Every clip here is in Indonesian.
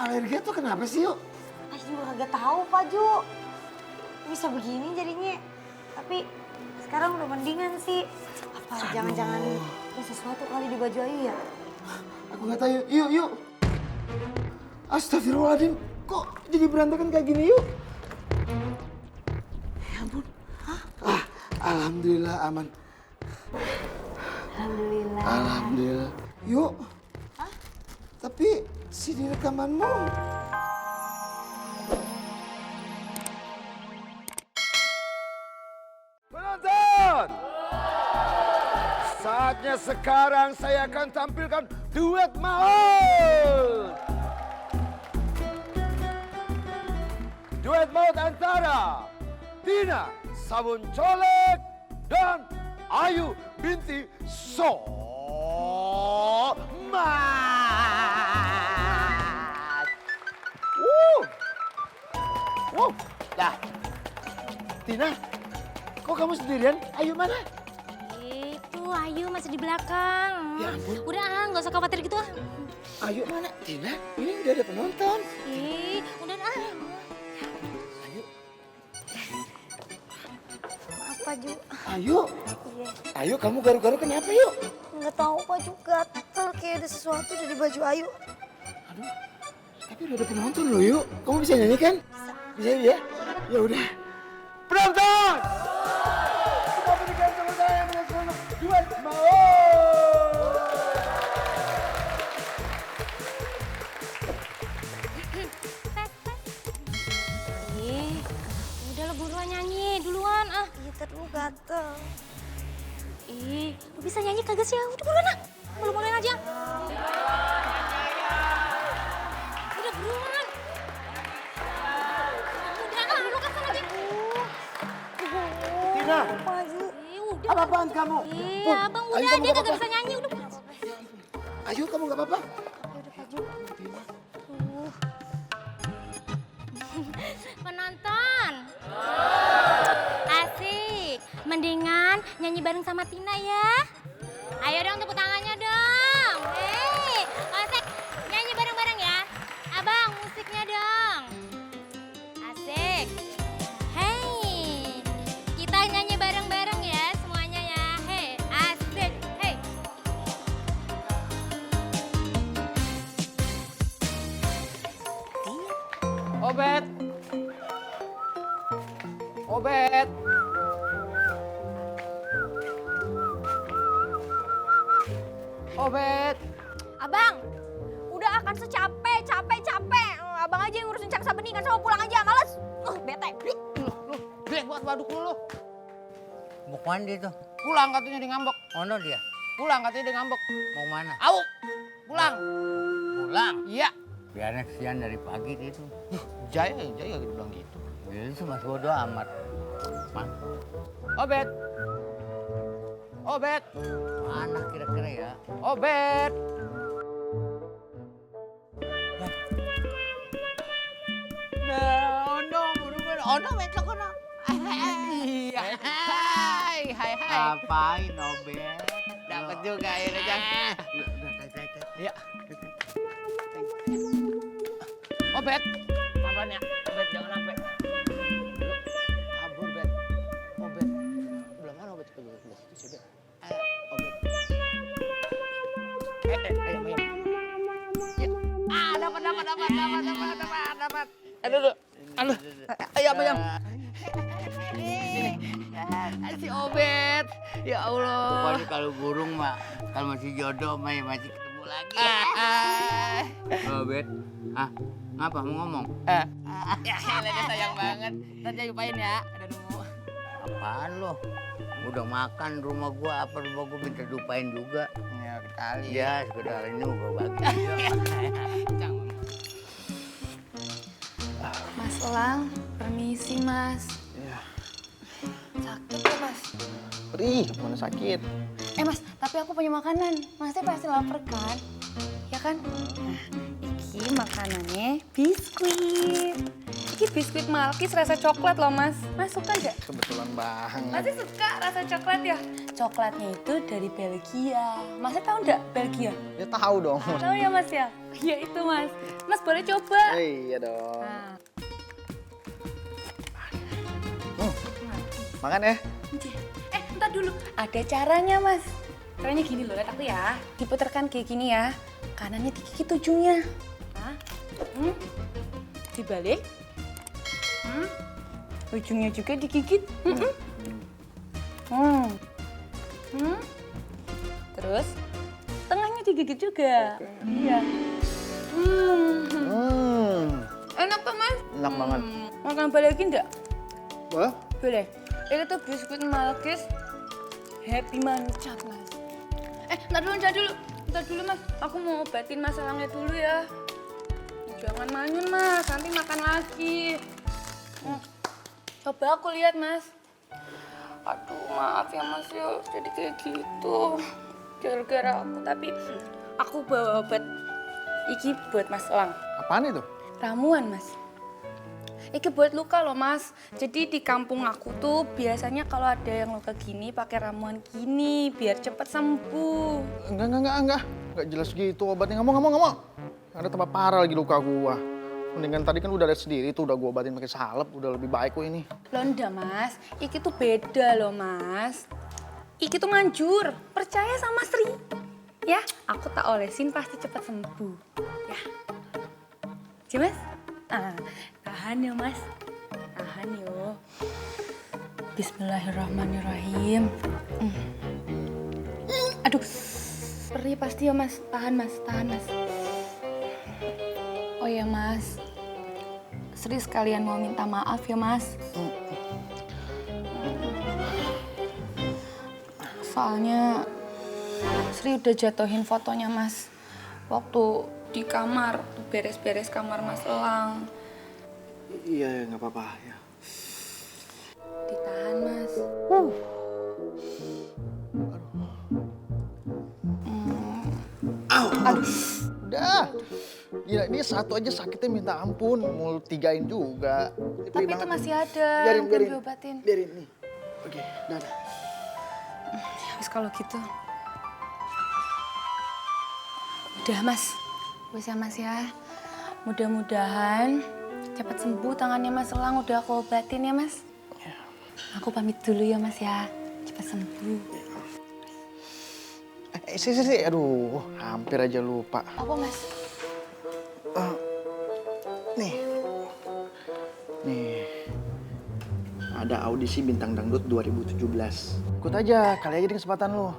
alergi tuh kenapa sih yuk? Mas juga kagak tahu Pak Ju. Bisa begini jadinya. Tapi sekarang udah mendingan sih. Apa jangan-jangan ada sesuatu kali di baju Ayu ya? Aku nggak tahu yuk. Astagfirullahaladzim, kok jadi berantakan kayak gini yuk? Ya ampun. Alhamdulillah aman. Alhamdulillah. Alhamdulillah. Yuk. Hah? Tapi CD rekamanmu. Penonton! Saatnya sekarang saya akan tampilkan duet maut. Duet maut antara Tina Sabun Colek dan Ayu binti Somat. Wow. Lah, Tina, kok kamu sendirian? Ayu mana? Itu Ayu masih di belakang. Ya ampun. Udah nggak usah khawatir gitu. Ayu mana? Tina, ini udah ada penonton. Udah Ayu, Maaf Pak Ju. Ayu. Iya. Ayu, kamu garu-garu kenapa yuk? Nggak tahu Pak Ju, gatel kayak ada sesuatu di baju Ayu. Aduh, tapi udah ada penonton loh yuk. Kamu bisa nyanyi kan? Bisa ya? Ya udah. Penonton! Kita berikan sama saya dengan duet maut. Udah lo buruan nyanyi duluan ah. Iya, dulu gatel. Lo bisa nyanyi kagak sih? Udah buruan ah. Mulai aja. Udah buruan. Udah lo kan sana aja. Tina, Pak Ju. Udah. apa-apaan kamu? Abang Ayu, udah kamu dia nggak kagak apa-apa? bisa nyanyi udah. Ayu, kamu gak apa-apa? Udah Pak Ju. Penonton. Asik. Mendingan nyanyi bareng sama Tina ya. Ayo dong tepuk tangannya dong. Asik. Nyanyi bareng-bareng ya. Abang musiknya dong. Asik. Hei. Kita nyanyi bareng-bareng ya semuanya ya. Hei, asik. Hei. Obet. Obet. Obet. Abang, udah akan secapek. Abang aja yang ngurusin cak sabeni kan sama pulang aja, males. Bete. Yuk, lu, gede buat waduk lu. Mau kemana dia tuh? Pulang katanya dia ngambek. Mana dia? Pulang katanya dia ngambek. Mau mana? Au, pulang. Pulang. Iya. Biarnya kesian dari pagi dia tuh. Jaya gitu bilang gitu. Dia tuh masih bodo amat. Man, Obet. Obet. mana kira-kira ya? Obet. Nah, ono mencok ono. Iya. Hai. Ngapain, Obet? Dapat juga akhirnya, Jang. Iya. Obet. Apaan ya? Obet jangan sampai. Kabur, Bet. Obet. Belah mana Obet? Belah situ sih, Bet. Obet. Ayam. Ya. Dapat. Aduh. Ayam. Si Obet. Ya Allah. Pokoknya kalau burung mah, kalau masih jodoh mah ya masih ketemu lagi. Obet, ngapa mau ngomong? Ya, dia sayang banget. Nanti lupain ya. Ada nunggu. Apaan lo? Udah makan rumah gua, apa rumah gua minta lupain juga. Ya, kali. Ya, sekedar ini gua bagi. Mas Elang, permisi Mas. Iya. Sakit ya Mas? Perih, mana sakit. Mas, tapi aku punya makanan. Masnya pasti lapar kan? Ya kan? Nah, iki makanannya biskuit. Iki Iki biskuit Malkis rasa coklat loh Mas. Mas suka nggak? Kebetulan banget. Masih suka rasa coklat ya? Coklatnya itu dari Belgia. Masnya tahu nggak Belgia? Ya tahu dong. Tahu ya Mas ya? Iya itu Mas. Mas boleh coba. Iya dong. Nah. Makan ya. Entar dulu. Ada caranya Mas. Caranya gini loh, lihat aku ya. Diputarkan kayak gini ya. Kanannya digigit ujungnya. Nah. Dibalik. Ujungnya juga digigit. Terus tengahnya digigit juga. Iya. Enak tuh Mas. Enak banget. Mau tambah lagi enggak? Wah, Boleh. Ini tuh biskuit Malkis Happy Mancap Mas. Entar dulu Mas. Aku mau obatin masalahnya dulu ya. Jangan manyun Mas, nanti makan lagi. Coba aku lihat Mas. Aduh maaf ya Mas ya, jadi kayak gitu. Gara-gara aku, tapi aku bawa obat. Iki buat Mas Elang. apaan itu? Ramuan Mas. Iki buat luka loh Mas. Jadi di kampung aku tuh biasanya kalau ada yang luka gini pakai ramuan gini biar cepet sembuh. Enggak jelas gitu obatnya. Nggak mau. Ada tambah parah lagi luka gua. Mendingan tadi kan udah lihat sendiri tuh udah gua obatin pakai salep, udah lebih baik kok ini. Loh enggak Mas, Iki tuh beda loh Mas. Iki tuh manjur, percaya sama Sri. Ya, aku tak olesin pasti cepet sembuh. Ya. Cik Mas? Tahan ya Mas. Tahan yo. Bismillahirrahmanirrahim. Aduh, perih pasti ya Mas. Tahan Mas. Oh ya Mas, Sri sekalian mau minta maaf ya Mas. Soalnya Sri udah jatuhin fotonya Mas. Waktu di kamar, beres-beres kamar Mas Elang. Iya, nggak apa-apa ya. Ditahan Mas. Aduh. Udah. Gila, ini satu aja sakitnya minta ampun. Mau tigain juga. Ini Tapi perih itu banget masih nih. ada, Biarin. belum diobatin. Biarin nih. Oke, udah. Wis kalau gitu. Udah Mas. Wis ya Mas ya. Mudah-mudahan cepat sembuh tangannya Mas Elang. Udah aku obatin ya Mas. Aku pamit dulu ya Mas ya. Cepat sembuh. Sih. Aduh, hampir aja lupa. Apa Mas? Nih. Ada audisi Bintang Dangdut 2017. Ikut aja, kali aja di kesempatan lo.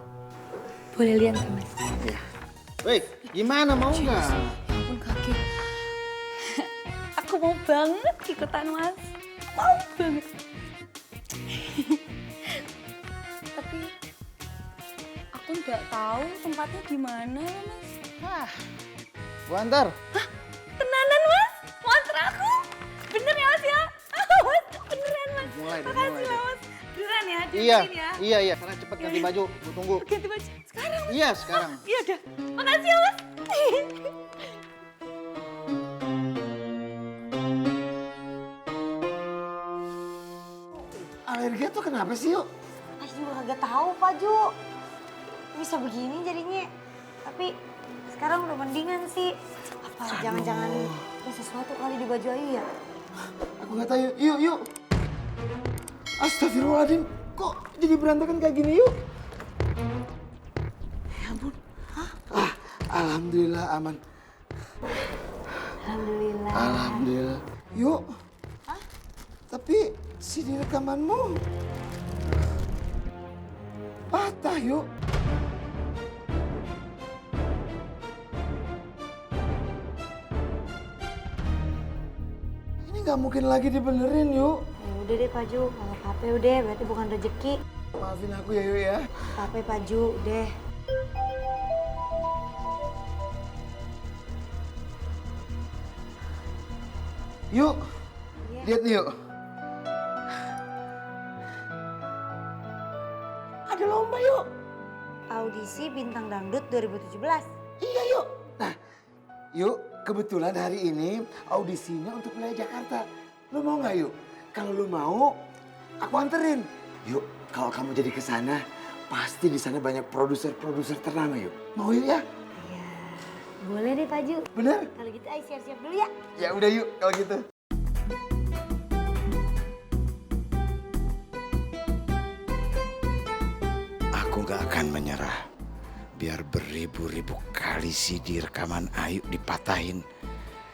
Boleh lihat nggak Mas? Iya. Woi, gimana mau nggak? Ya ampun kaget. Aku mau banget ikutan Mas. Mau banget. Tapi aku nggak tahu tempatnya di mana ya Mas. Gua antar. Tenanan Mas? Mau antar aku? Bener ya Mas ya? Mas, beneran Mas. Mulai deh. Makasih ya Mas. Beneran ya? Iya, Dianterin ya? iya. Karena cepet ganti baju, gua tunggu. Ganti baju sekarang Mas. Iya, sekarang. Iya udah. Makasih ya Mas. Alergi tuh kenapa sih, yuk? Pas juga kagak tahu Pak Ju. Bisa begini jadinya. Tapi sekarang udah mendingan sih. Apa jangan-jangan ada sesuatu kali di baju Ayu ya? Aku nggak tahu. Yuk. Astagfirullahaladzim. Kok jadi berantakan kayak gini, yuk? Ya ampun. Alhamdulillah aman. Alhamdulillah. Yuk. Tapi CD rekamanmu patah, yuk. Ini nggak mungkin lagi dibenerin, yuk. Ya udah deh Pak Ju, kalau apa udah berarti bukan rezeki. Maafin aku ya, yuk ya. Apa Pak Ju, deh. Yuk, lihat nih, yuk. Ada lomba, yuk. Audisi Bintang Dangdut 2017. Iya, yuk. Nah, yuk, kebetulan hari ini audisinya untuk wilayah Jakarta. Lu mau nggak yuk? Kalau lu mau, aku anterin. Yuk, kalau kamu jadi ke sana, pasti di sana banyak produser-produser ternama yuk. Mau yuk ya? Iya, boleh deh Pak Ju. Bener? Kalau gitu ayo siap-siap dulu ya. Ya udah yuk kalau gitu. Aku nggak akan menyerah. Biar beribu-ribu kali CD rekaman Ayu dipatahin,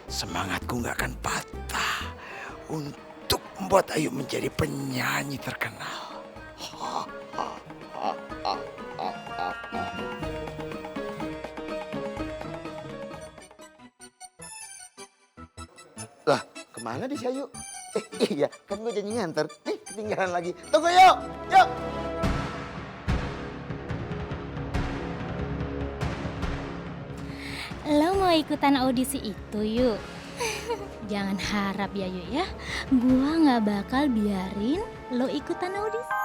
semangatku nggak akan patah untuk membuat Ayu menjadi penyanyi terkenal. Lah, kemana di si Ayu? Iya, kan gue janji nganter. Nih, ketinggalan lagi. Tunggu yuk, yuk. Lo mau ikutan audisi itu yuk? Jangan harap ya yuk ya, gua nggak bakal biarin lo ikutan audisi.